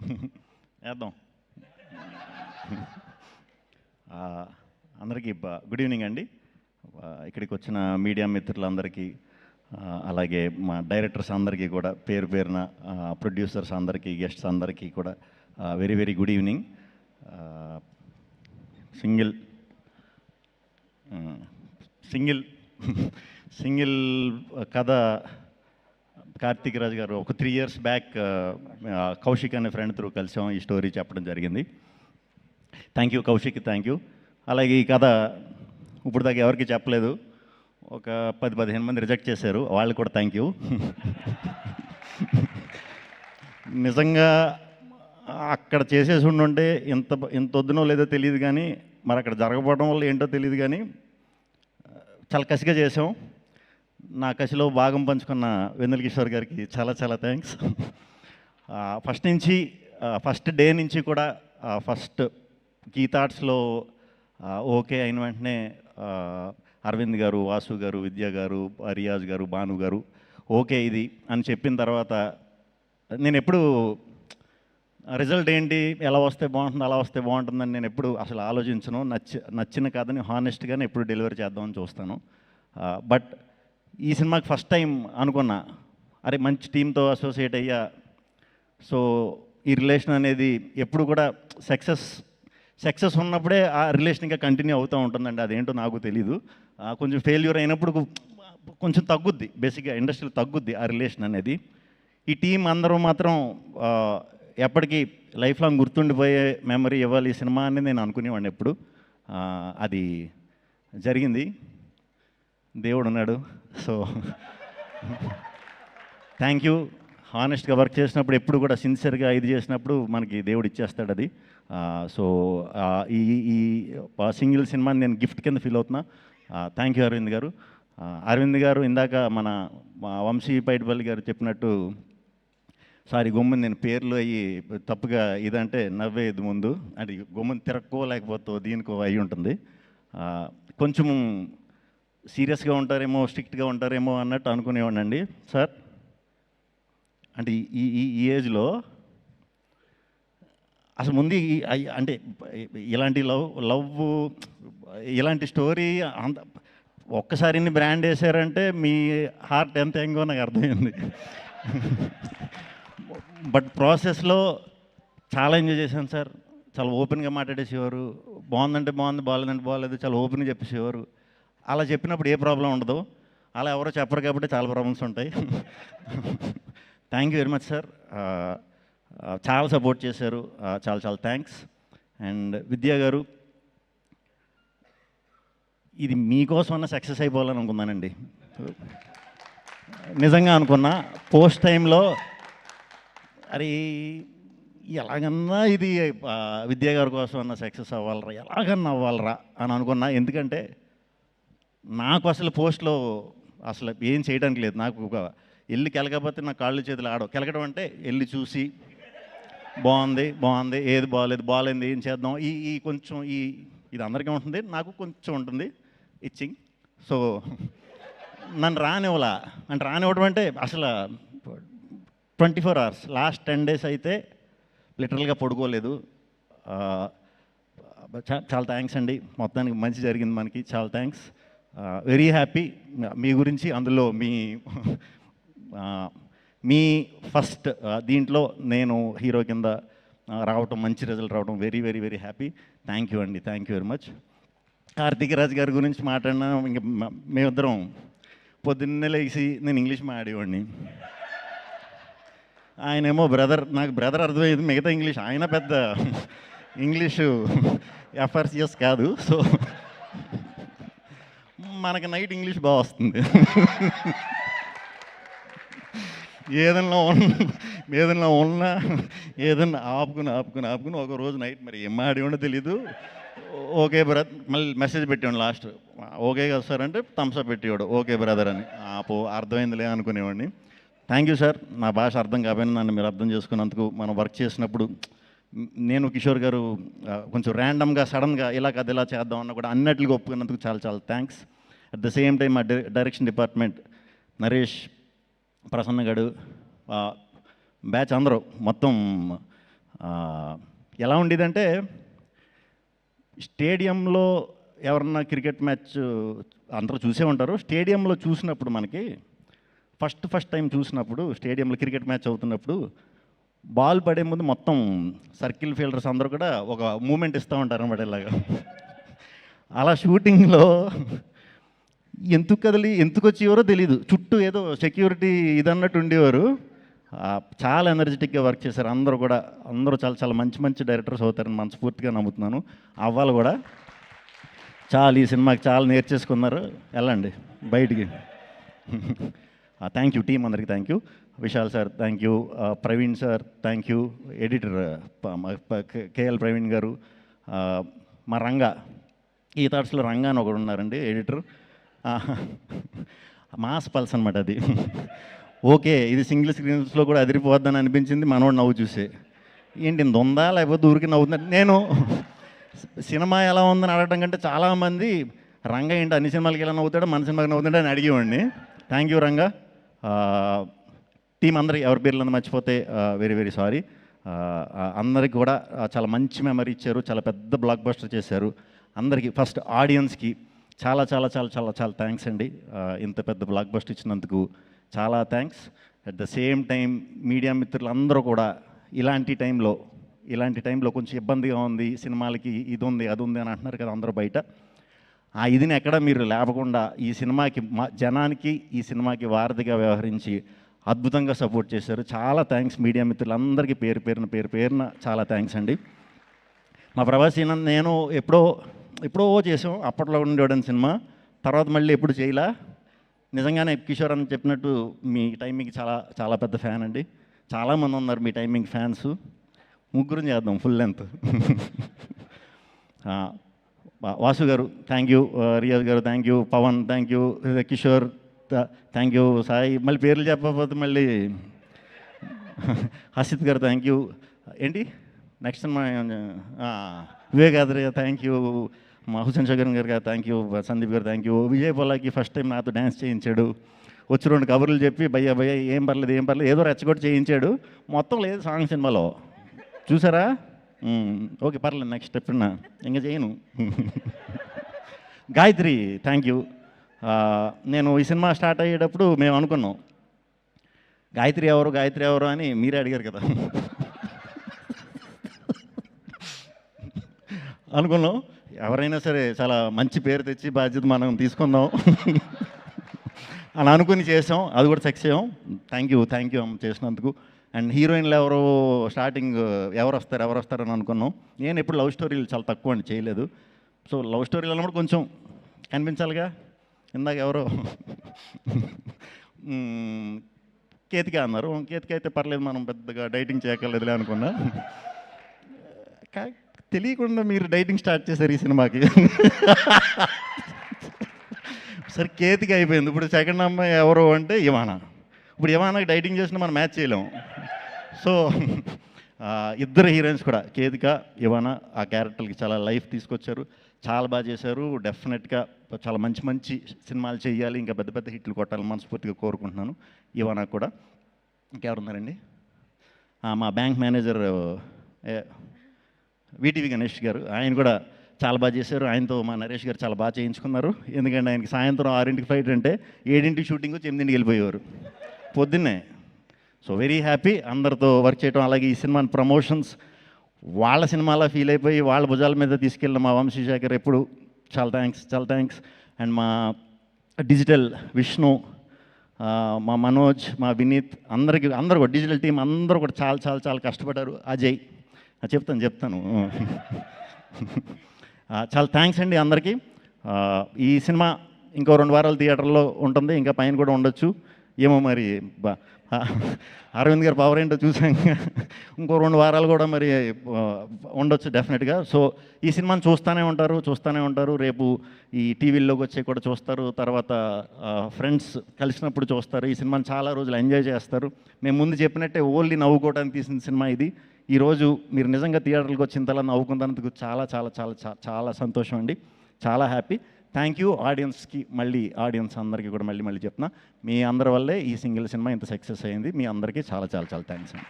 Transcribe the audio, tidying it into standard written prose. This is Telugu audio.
వేద్దాం. అందరికీ గుడ్ ఈవినింగ్ అండి. ఇక్కడికి వచ్చిన మీడియా మిత్రులందరికీ, అలాగే మా డైరెక్టర్స్ అందరికీ కూడా పేరు పేరున, ప్రొడ్యూసర్స్ అందరికీ, గెస్ట్స్ అందరికీ కూడా very very good evening. Single కథ కార్తీక్ రాజ్ గారు ఒక 3 years బ్యాక్ కౌశిక్ అనే ఫ్రెండ్ త్రూ కలిసాం, ఈ స్టోరీ చెప్పడం జరిగింది. Thank you Kaushik, thank you. అలాగే ఈ కథ ఇప్పుడు దాకా ఎవరికి చెప్పలేదు, ఒక 10-15 మంది రిజెక్ట్ చేశారు, వాళ్ళు కూడా థ్యాంక్ యూ. నిజంగా అక్కడ చేసేసి ఉండుంటే ఇంత వద్దునో లేదో తెలియదు, కానీ మరి అక్కడ జరగకపోవడం వల్ల ఏంటో తెలియదు, కానీ చాలా కసిగా చేసాం. నా కసిలో భాగం పంచుకున్న వెన్నెల కిషోర్ గారికి చాలా చాలా థ్యాంక్స్. ఫస్ట్ డే నుంచి కూడా ఫస్ట్ గీతార్ట్స్లో ఓకే అయిన వెంటనే అరవింద్ గారు, వాసు గారు, విద్య గారు, రియాజ్ గారు, భాను గారు ఓకే ఇది అని చెప్పిన తర్వాత నేను ఎప్పుడు రిజల్ట్ ఏంటి, ఎలా వస్తే బాగుంటుంది, అలా వస్తే బాగుంటుందని నేను ఎప్పుడు అసలు ఆలోచించను. నచ్చిన కథని హానెస్ట్గానే ఎప్పుడు డెలివరీ చేద్దామని చూస్తాను. బట్ ఈ సినిమాకి ఫస్ట్ టైం అనుకున్నా, అరే మంచి టీంతో అసోసియేట్ అయ్యా, సో ఈ రిలేషన్ అనేది ఎప్పుడు కూడా సక్సెస్ ఉన్నప్పుడే ఆ రిలేషన్ ఇంకా కంటిన్యూ అవుతూ ఉంటుందండి. అదేంటో నాకు తెలీదు. కొంచెం ఫెయిల్యూర్ అయినప్పుడు కొంచెం తగ్గుద్ది, బేసిక్గా ఇండస్ట్రీలో తగ్గుద్ది ఆ రిలేషన్ అనేది. ఈ టీం అందరూ మాత్రం ఎప్పటికీ లైఫ్ లాంగ్ గుర్తుండిపోయే మెమరీ ఇవ్వాలి ఈ సినిమా అని నేను అనుకునేవాడిని ఎప్పుడు. అది జరిగింది, దేవుడు ఉన్నాడు. So thank you. హానెస్ట్గా వర్క్ చేసినప్పుడు ఎప్పుడు కూడా సిన్సియర్గా ఇది చేసినప్పుడు మనకి దేవుడు ఇచ్చేస్తాడు అది. సో ఈ సింగిల్ సినిమాని నేను గిఫ్ట్ కింద ఫీల్ అవుతున్నా. థ్యాంక్ యూ అరవింద్ గారు. అరవింద్ గారు ఇందాక మన వంశీ పైడిపల్లి గారు చెప్పినట్టు, సారీ గొమ్మని నేను పేర్లు అయ్యి తప్పుగా ఇదంటే నవ్వేది ముందు, అది గొమ్మని తిరక్కో లేకపోతే దీనికో అయి ఉంటుంది. కొంచెం సీరియస్గా ఉంటారేమో, స్ట్రిక్ట్గా ఉంటారేమో అన్నట్టు అనుకునేవాడినండి సార్. అంటే ఈ ఏజ్లో అసలు ముందు అంటే ఇలాంటి లవ్ ఇలాంటి స్టోరీ అంత ఒక్కసారి ఇన్ని బ్రాండ్ వేసారంటే మీ హార్ట్ ఎంత ఎంగో నాకు అర్థమైంది. బట్ ప్రాసెస్లో చాలా ఎంజాయ్ చేశాను సార్. చాలా ఓపెన్గా మాట్లాడేసేవారు, బాగుందంటే బాగుంది, బాగాలేదంటే బాగాలేదు, చాలా ఓపెన్గా చెప్పేసేవారు. అలా చెప్పినప్పుడు ఏ ప్రాబ్లం ఉండదు, అలా ఎవరో చెప్పరు కాబట్టి చాలా ప్రాబ్లమ్స్ ఉంటాయి. Thank you very much sir. చాలా సపోర్ట్ చేశారు, చాలా చాలా థ్యాంక్స్. అండ్ విద్యా గారు, ఇది మీకోసమన్నా సక్సెస్ అయిపోవాలని అనుకున్నానండి. నిజంగా అనుకున్నా. పోస్ట్ టైంలో అరే ఎలాగన్నా ఇది విద్యా గారి కోసం అన్న సక్సెస్ అవ్వాలరా, ఎలాగన్నా అవ్వాలరా అని అనుకున్నా. ఎందుకంటే నాకు అసలు పోస్ట్లో అసలు ఏం చేయడానికి లేదు. నాకు ఒక వెళ్ళి కెలకపోతే నా కాళ్ళు చేతులు ఆడవు. కెలకడం అంటే వెళ్ళి చూసి బాగుంది, ఏది బాగాలేదు ఏం చేద్దాం, ఈ కొంచెం ఇది అందరికీ ఉంటుంది, నాకు కొంచెం ఉంటుంది ఇచ్చింగ్. సో నన్ను రానివ్వడం అంటే అసలు 24 hours, లాస్ట్ 10 days అయితే లిటరల్గా పడుకోలేదు. చాలా థ్యాంక్స్ అండి, మొత్తానికి మంచి జరిగింది మనకి, చాలా థ్యాంక్స్. Very happy. మీ గురించి అందులో మీ ఫస్ట్ దీంట్లో నేను హీరో కింద రావటం, మంచి రిజల్ట్ రావడం very very very happy. Thank you అండి, thank you very much. Karthik Raj గారి గురించి మాట్లాడినా ఇంక మేమిద్దరం పొద్దున్నే లేచి నేను ఇంగ్లీష్ మాట్లాడేవాడిని, ఆయనేమో నాకు బ్రదర్ అర్థమయ్యేది, మిగతా ఇంగ్లీష్ ఆయన పెద్ద ఇంగ్లీషు ఎఫ్ఆర్సిఎస్ కాదు. సో మనకి నైట్ ఇంగ్లీష్ బాగా వస్తుంది. ఏదన్నా ఆపుకుని ఒక రోజు నైట్ మరి ఏం ఆడేవాడో తెలీదు. ఓకే బ్రదర్, మళ్ళీ మెసేజ్ పెట్టేవాడు లాస్ట్, ఓకే కదా సార్ అంటే థమ్స్అప్ పెట్టేవాడు, ఓకే బ్రదర్ అని. అర్థమైందిలే అనుకునేవాడిని. Thank you sir. నా భాష అర్థం కాకపోయినా నన్ను మీరు అర్థం చేసుకున్నందుకు. మనం వర్క్ చేసినప్పుడు నేను కిషోర్ గారు కొంచెం ర్యాండమ్గా సడన్గా ఇలా కథ ఇలా చేద్దాం అన్న కూడా అన్నట్లుగా ఒప్పుకున్నందుకు చాలా చాలా thanks. At the same time మా డైరెక్షన్ డిపార్ట్మెంట్ నరేష్, ప్రసన్న గడు, బ్యాచ్ అందరూ మొత్తం ఎలా ఉండేదంటే స్టేడియంలో ఎవరన్నా క్రికెట్ మ్యాచ్ అందరూ చూసే ఉంటారు. స్టేడియంలో చూసినప్పుడు మనకి ఫస్ట్ టైం చూసినప్పుడు స్టేడియంలో క్రికెట్ మ్యాచ్ అవుతున్నప్పుడు బాల్ పడే ముందు మొత్తం సర్కిల్ ఫీల్డర్స్ అందరూ కూడా ఒక మూమెంట్ ఇస్తూ ఉంటారు అన్నమాట ఇలాగా. అలా షూటింగ్లో ఎందుకు వచ్చేవారో తెలీదు, చుట్టూ ఏదో సెక్యూరిటీ ఇదన్నట్టు ఉండేవారు. చాలా ఎనర్జెటిక్గా వర్క్ చేశారు అందరూ కూడా. అందరూ చాలా చాలా మంచి డైరెక్టర్స్ అవుతారని మనస్ఫూర్తిగా నమ్ముతున్నాను. అవ్వాలి కూడా. చాలా ఈ సినిమాకి చాలా నేర్చేసుకున్నారు. వెళ్ళండి బయటికి. థ్యాంక్ యూ టీం అందరికీ thank you. Vishal sir thank you, Praveen sir thank you, editor KL Praveen గారు, మా రంగా ఈ థాట్స్లో రంగా అని ఒకడు ఉన్నారండి ఎడిటర్. మాస్ పల్స్ అనమాట అది. ఓకే ఇది సింగిల్ స్క్రీన్స్లో కూడా అదిరిపోద్దని అనిపించింది మనోడు నవ్వు చూసే. ఏంటి ఇంత ఉందా లేకపోతే ఊరికి నవ్వుతుందా. నేను సినిమా ఎలా ఉందని అడగడం కంటే చాలామంది రంగా ఏంటి అన్ని సినిమాలకి ఎలా నవ్వుతాడో మన సినిమాకి నవ్వుతుంటే అని అడిగేవాడిని. Thank you Ranga. టీం అందరికి ఎవరి పేర్లను మర్చిపోతే వెరీ సారీ. అందరికి కూడా చాలా మంచి మెమరీ ఇచ్చారు, చాలా పెద్ద బ్లాక్ బస్టర్ చేశారు. అందరికీ ఫస్ట్ ఆడియన్స్కి చాలా చాలా చాలా చాలా చాలా థ్యాంక్స్ అండి. ఇంత పెద్ద బ్లాక్ బస్టర్ ఇచ్చినందుకు చాలా thanks. At the same time media మిత్రులందరూ కూడా ఇలాంటి టైంలో కొంచెం ఇబ్బందిగా ఉంది, సినిమాలకి ఇది ఉంది అది ఉంది అని అంటున్నారు కదా అందరూ బయట. ఆ ఇదిని ఎక్కడ మీరు లేపకుండా ఈ సినిమాకి జనానికి ఈ సినిమాకి వారధిగా వ్యవహరించి అద్భుతంగా సపోర్ట్ చేశారు. చాలా థ్యాంక్స్ మీడియా మిత్రులందరికీ పేరు పేరున చాలా థ్యాంక్స్ అండి. మా ప్రభాస్ నేను ఎప్పుడో చేసాం అప్పట్లో ఉండేవాడని సినిమా, తర్వాత మళ్ళీ ఎప్పుడు చేయలా. నిజంగానే కిషోర్ అని చెప్పినట్టు మీ టైమింగ్ చాలా చాలా పెద్ద ఫ్యాన్ అండి. చాలామంది ఉన్నారు మీ టైమింగ్ ఫ్యాన్స్. ముగ్గురు చేద్దాం ఫుల్ లెంత్. వాసు గారు థ్యాంక్ యూ, రియాజ్ గారు thank you, Pavan thank you, Kishore thank you, Sai మళ్ళీ పేర్లు చెప్పకపోతే మళ్ళీ హసిత్ గారు థ్యాంక్ యూ. ఏంటి నెక్స్ట్ సినిమా వివేకాద్రి థ్యాంక్ యూ, మా హుసేన్ షగర్ గారు థ్యాంక్ యూ, సందీప్ గారు thank you. Vijay Polaki first time నాతో డ్యాన్స్ చేయించాడు. వచ్చి 2 కబుర్లు చెప్పి భయ్యా ఏం పర్లేదు ఏదో రెచ్చగొట్టి చేయించాడు. మొత్తం లేదు సాంగ్ సినిమాలో చూసారా. ఓకే పర్లేదు నెక్స్ట్ స్టెప్ ఇంకా చేయను. Gayatri thank you. నేను ఈ సినిమా స్టార్ట్ అయ్యేటప్పుడు మేము అనుకున్నాం గాయత్రి ఎవరు అని మీరే అడిగారు కదా. అనుకున్నాం ఎవరైనా సరే చాలా మంచి పేరు తెచ్చి బాధ్యత మనం తీసుకుందాం అని అనుకుని చేసాం. అది కూడా సక్సెస్ అయ్యాం. థ్యాంక్ యూ చేసినందుకు. అండ్ హీరోయిన్లు స్టార్టింగ్ ఎవరు వస్తారని అనుకున్నాం. నేను ఎప్పుడు లవ్ స్టోరీలు చాలా తక్కువ అండి చేయలేదు. సో లవ్ స్టోరీలు అన్నప్పుడు కొంచెం కనిపించాలిగా. ఇందాక ఎవరో కేతిక అన్నారు. కేతిక అయితే పర్లేదు మనం పెద్దగా డైటింగ్ చేయక్కర్లేదులే అనుకున్నా. తెలియకుండా మీరు డైటింగ్ స్టార్ట్ చేశారు ఈ సినిమాకి. సరే కేతిక అయిపోయింది. ఇప్పుడు సెకండ్ అమ్మాయి ఎవరు అంటే ఇవానా. ఇప్పుడు ఇవానాకి డైటింగ్ చేసినా మనం మ్యాచ్ చేయలేం. సో ఇద్దరు హీరోయిన్స్ కూడా కేతిక ఇవానా ఆ క్యారెక్టర్కి చాలా లైఫ్ తీసుకొచ్చారు, చాలా బాగా చేశారు. డెఫినెట్గా చాలా మంచి సినిమాలు చేయాలి, ఇంకా పెద్ద హిట్లు కొట్టాలని మనస్ఫూర్తిగా కోరుకుంటున్నాను. ఇవానా కూడా. ఇంకెవరున్నారండి? మా బ్యాంక్ మేనేజర్ వీటీవీ గణేష్ గారు, ఆయన కూడా చాలా బాగా చేశారు. ఆయనతో మా నరేష్ గారు చాలా బాగా చేయించుకున్నారు. ఎందుకంటే ఆయనకి సాయంత్రం 6ంటికి ఫ్లైట్ అంటే 7ంటికి షూటింగ్ వచ్చి 8ంటికి వెళ్ళిపోయేవారు పొద్దున్నే. సో వెరీ హ్యాపీ అందరితో వర్క్ చేయడం. అలాగే ఈ సినిమాని ప్రమోషన్స్ వాళ్ళ సినిమాలా ఫీల్ అయిపోయి వాళ్ళ భుజాల మీద తీసుకెళ్ళిన మా వంశీశేఖర్ ఎప్పుడు చాలా థ్యాంక్స్. అండ్ మా డిజిటల్ విష్ణు, మా మనోజ్, మా వినీత్ అందరూ కూడా డిజిటల్ టీం అందరూ కూడా చాలా కష్టపడ్డారు. అజయ్ చెప్తాను. చాలా థ్యాంక్స్ అండి అందరికీ. ఈ సినిమా ఇంకో 2 వారాలు థియేటర్లో ఉంటుంది, ఇంకా పైన కూడా ఉండొచ్చు ఏమో మరి. అరవింద్ గారు పవర్ ఏంటో చూసాం. ఇంకో 2 వారాలు కూడా మరి ఉండొచ్చు డెఫినెట్గా. సో ఈ సినిమాని చూస్తూనే ఉంటారు. రేపు ఈ టీవీల్లోకి వచ్చే కూడా చూస్తారు. తర్వాత ఫ్రెండ్స్ కలిసినప్పుడు చూస్తారు. ఈ సినిమాని చాలా రోజులు ఎంజాయ్ చేస్తారు. మేము ముందు చెప్పినట్టే ఓన్లీ నవ్వుకోవడానికి తీసిన సినిమా ఇది. ఈరోజు మీరు నిజంగా థియేటర్లకు వచ్చి ఇంతలా నవ్వుకున్నందుకు చాలా సంతోషం అండి. చాలా హ్యాపీ. థ్యాంక్ యూ ఆడియన్స్కి. ఆడియన్స్ అందరికీ కూడా మళ్ళీ చెప్తున్నా, మీ అందరి వల్లే ఈ సింగిల్ సినిమా ఇంత సక్సెస్ అయింది. మీ అందరికీ చాలా థ్యాంక్స్ అండి.